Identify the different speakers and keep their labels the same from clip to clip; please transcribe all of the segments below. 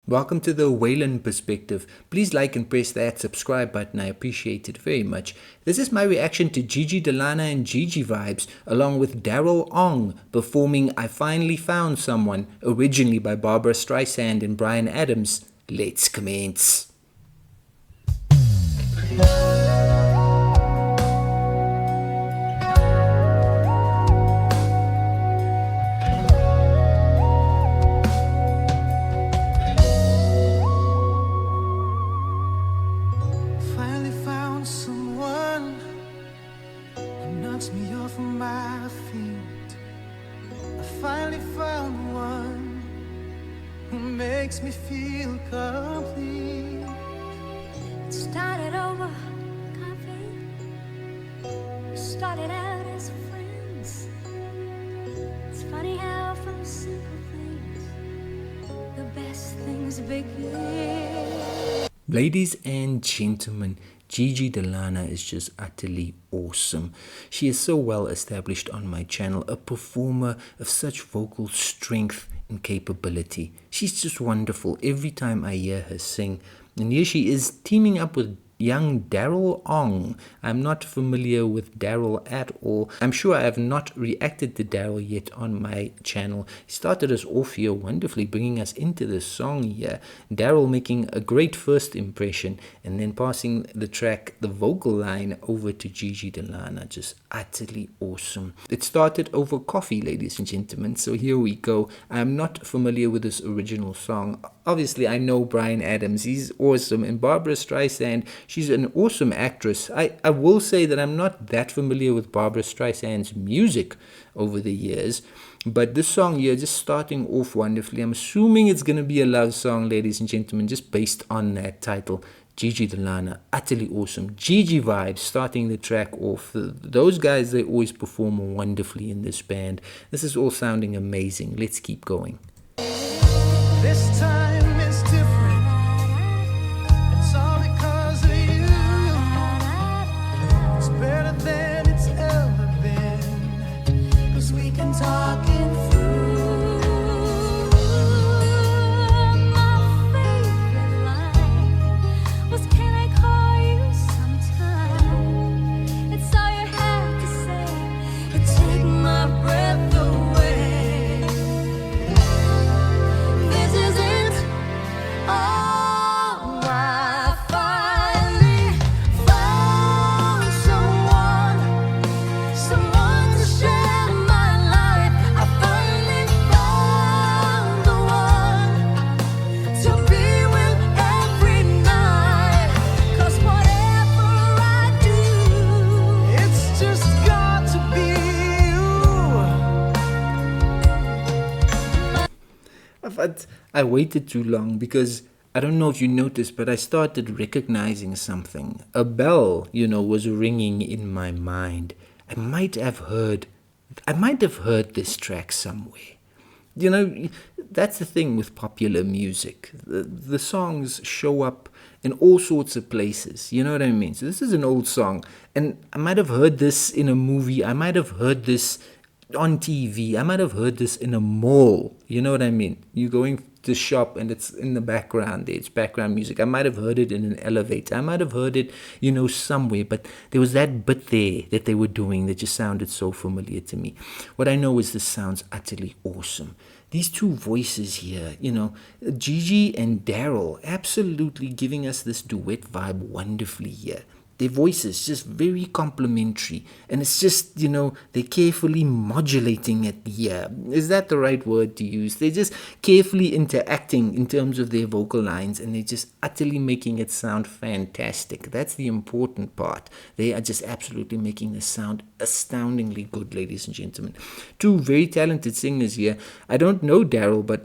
Speaker 1: Welcome to the Waylon perspective. Please like and press that subscribe button. I appreciate it very much. This is my reaction to Gigi De Lana and Gigi Vibes, along with Daryl Ong performing I Finally Found Someone, originally by Barbra Streisand and Bryan Adams. Let's commence.
Speaker 2: Me off my feet. I finally found one who makes me feel complete.
Speaker 3: It started over coffee. We started out as friends. It's funny how from simple things the best things begin.
Speaker 1: Ladies and gentlemen, Gigi De Lana is just utterly awesome. She is so well established on my channel, a performer of such vocal strength and capability. She's just wonderful every time I hear her sing. And here she is teaming up with young Daryl Ong. I'm not familiar with Daryl at all. I'm sure I have not reacted to Daryl yet on my channel. He started us off here wonderfully, bringing us into this song here. Daryl making a great first impression and then passing the track, the vocal line, over to Gigi De Lana. Just utterly awesome. It started over coffee, ladies and gentlemen. So here we go. I'm not familiar with this original song. Obviously, I know Bryan Adams. He's awesome. And Barbra Streisand, she's an awesome actress. I will say that I'm not that familiar with Barbra Streisand's music over the years. But this song here, just starting off wonderfully. I'm assuming it's going to be a love song, ladies and gentlemen, just based on that title. Gigi De Lana, utterly awesome. Gigi Vibes, starting the track off. Those guys, they always perform wonderfully in this band. This is all sounding amazing. Let's keep going.
Speaker 2: This time it's different. It's all because of you. It's better than it's ever been, 'cause we can talk it through.
Speaker 3: My favorite line was, "Can I call you sometime?" It's all you have to say. It take my breath away.
Speaker 1: I waited too long because I don't know if you noticed, but I started recognizing something. A bell, was ringing in my mind. I might have heard this track somewhere. That's the thing with popular music. The songs show up in all sorts of places. You know what I mean? So this is an old song, and I might have heard this in a movie. I might have heard this on TV. I might have heard this in a mall. You know what I mean? You're going to shop and it's in the background there. It's background music. I might have heard it in an elevator. I might have heard it, somewhere. But there was that bit there that they were doing that just sounded so familiar to me. What I know is this sounds utterly awesome. These two voices here, Gigi and Daryl, absolutely giving us this duet vibe wonderfully here. Their voices just very complimentary, and it's just, they're carefully modulating it here. Is that the right word to use? They're just carefully interacting in terms of their vocal lines, and they're just utterly making it sound fantastic. That's the important part. They are just absolutely making this sound astoundingly good, ladies and gentlemen. Two very talented singers here. I don't know Daryl, but,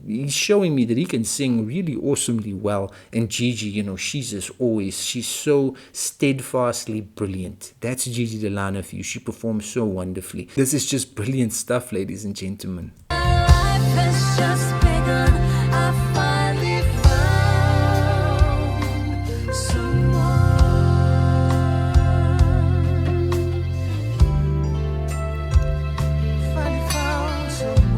Speaker 1: he's showing me that he can sing really awesomely well. And Gigi, she's as always, she's so steadfastly brilliant. That's Gigi De Lana for you. She performs so wonderfully. This is just brilliant stuff, ladies and gentlemen.
Speaker 3: My life has just begun. I finally found someone.
Speaker 2: Finally found someone.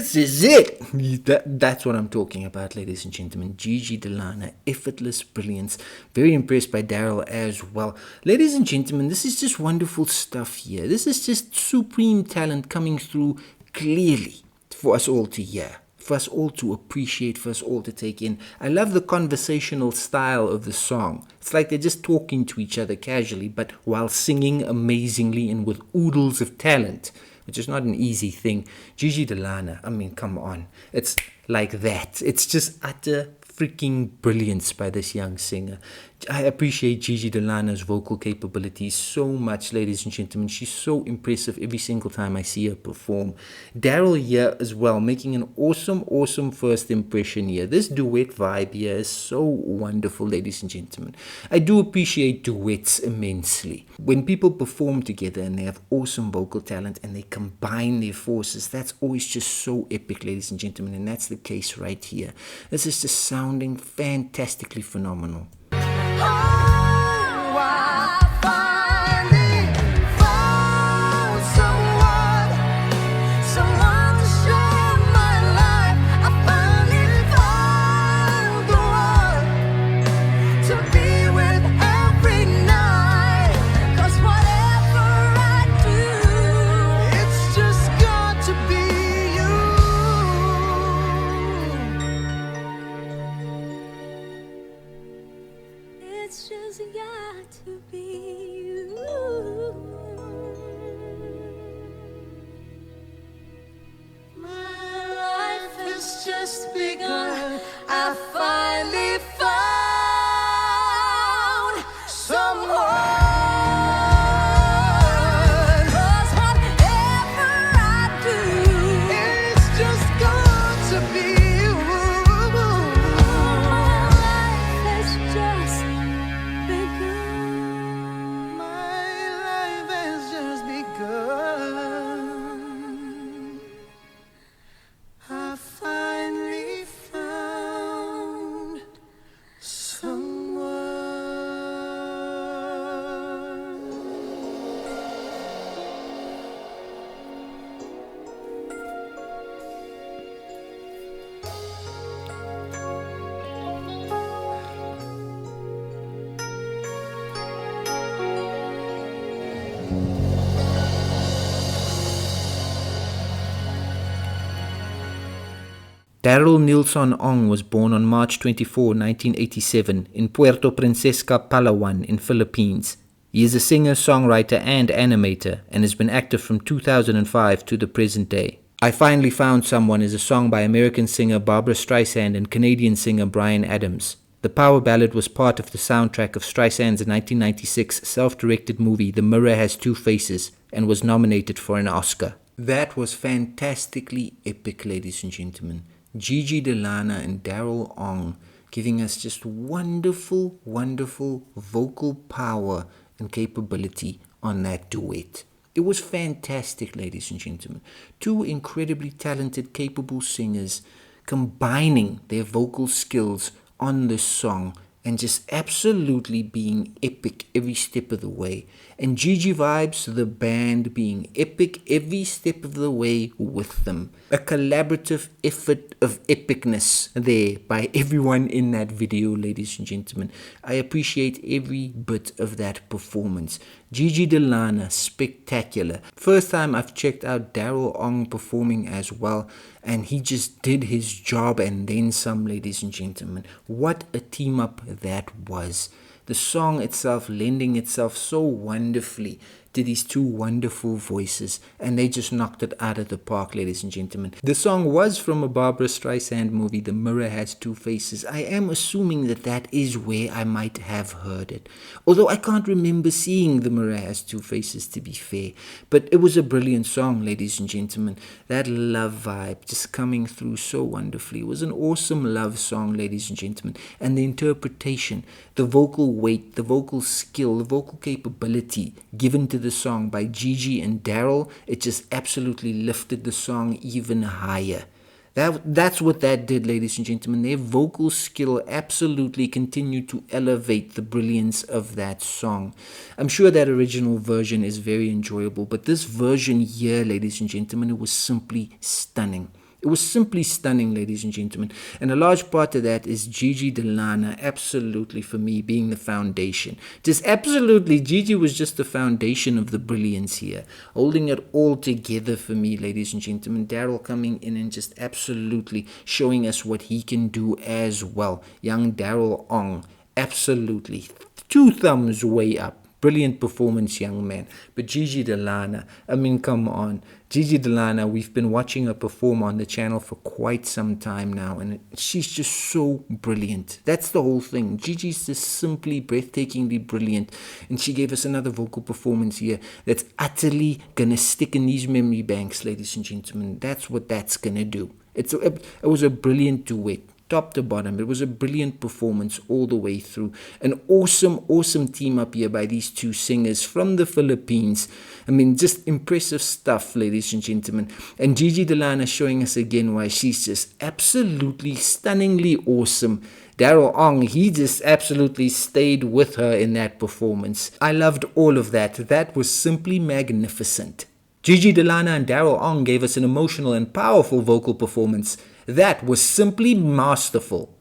Speaker 1: This is it. That's what I'm talking about, ladies and gentlemen. Gigi De Lana, effortless brilliance. Very impressed by Daryl as well. Ladies and gentlemen, this is just wonderful stuff here. This is just supreme talent coming through clearly for us all to hear, for us all to appreciate, for us all to take in. I love the conversational style of the song. It's like they're just talking to each other casually, but while singing amazingly and with oodles of talent, which is not an easy thing. Gigi De Lana, I mean, come on. It's like that. It's just utter freaking brilliance by this young singer. I appreciate Gigi De Lana's vocal capabilities so much, ladies and gentlemen. She's so impressive every single time I see her perform. Daryl here as well, making an awesome first impression here. This duet vibe here is so wonderful, ladies and gentlemen. I do appreciate duets immensely. When people perform together and they have awesome vocal talent and they combine their forces, that's always just so epic, ladies and gentlemen, and that's the case right here. This is just sounding fantastically phenomenal.
Speaker 2: Oh, I finally found someone to share my life. I finally found the one to be with every night. 'Cause whatever I do, it's just got to be you.
Speaker 3: It's just got to be you.
Speaker 2: My life has just begun. I finally found someone. 'Cause whatever I do, it's just got to be you.
Speaker 3: My life has just begun.
Speaker 2: My life has just begun. I finally found someone.
Speaker 1: Daryl Nilsson Ong was born on March 24, 1987 in Puerto Princesa, Palawan in Philippines. He is a singer, songwriter and animator and has been active from 2005 to the present day. I Finally Found Someone is a song by American singer Barbra Streisand and Canadian singer Bryan Adams. The power ballad was part of the soundtrack of Streisand's 1996 self-directed movie The Mirror Has Two Faces and was nominated for an Oscar. That was fantastically epic, ladies and gentlemen. Gigi De Lana and Daryl Ong giving us just wonderful vocal power and capability on that duet. It was fantastic, ladies and gentlemen. Two incredibly talented, capable singers combining their vocal skills on this song and just absolutely being epic every step of the way. And Gigi Vibes, the band, being epic every step of the way with them. A collaborative effort of epicness there by everyone in that video, ladies and gentlemen. I appreciate every bit of that performance. Gigi De Lana, spectacular. First time I've checked out Daryl Ong performing as well, and he just did his job and then some, ladies and gentlemen. What a team up that was. The song itself lending itself so wonderfully to these two wonderful voices, and they just knocked it out of the park, ladies and gentlemen. The song was from a Barbra Streisand movie, The Mirror Has Two Faces. I am assuming that that is where I might have heard it, although I can't remember seeing The Mirror Has Two Faces, to be fair. But it was a brilliant song, ladies and gentlemen. That love vibe just coming through so wonderfully. It was an awesome love song, ladies and gentlemen, and the interpretation, the vocal weight, the vocal skill, the vocal capability given to the song by Gigi and Daryl, it just absolutely lifted the song even higher. That's what that did, ladies and gentlemen. Their vocal skill absolutely continued to elevate the brilliance of that song. I'm sure that original version is very enjoyable, but this version here, ladies and gentlemen, it was simply stunning. It was simply stunning, ladies and gentlemen. And a large part of that is Gigi De Lana, absolutely, for me, being the foundation. Just absolutely, Gigi was just the foundation of the brilliance here, holding it all together for me, ladies and gentlemen. Daryl coming in and just absolutely showing us what he can do as well. Young Daryl Ong, absolutely. 2 thumbs way up. Brilliant performance, young man. But Gigi De Lana, I mean, come on. Gigi De Lana, we've been watching her perform on the channel for quite some time now, and she's just so brilliant. That's the whole thing. Gigi's just simply breathtakingly brilliant, and she gave us another vocal performance here that's utterly gonna stick in these memory banks, ladies and gentlemen. That's what that's gonna do. It was a brilliant duet. Top to bottom. It was a brilliant performance all the way through. An awesome team up here by these 2 singers from the Philippines. I mean, just impressive stuff, ladies and gentlemen. And Gigi De Lana showing us again why she's just absolutely stunningly awesome. Daryl Ong, he just absolutely stayed with her in that performance. I loved all of that. That was simply magnificent. Gigi De Lana and Daryl Ong gave us an emotional and powerful vocal performance. That was simply masterful.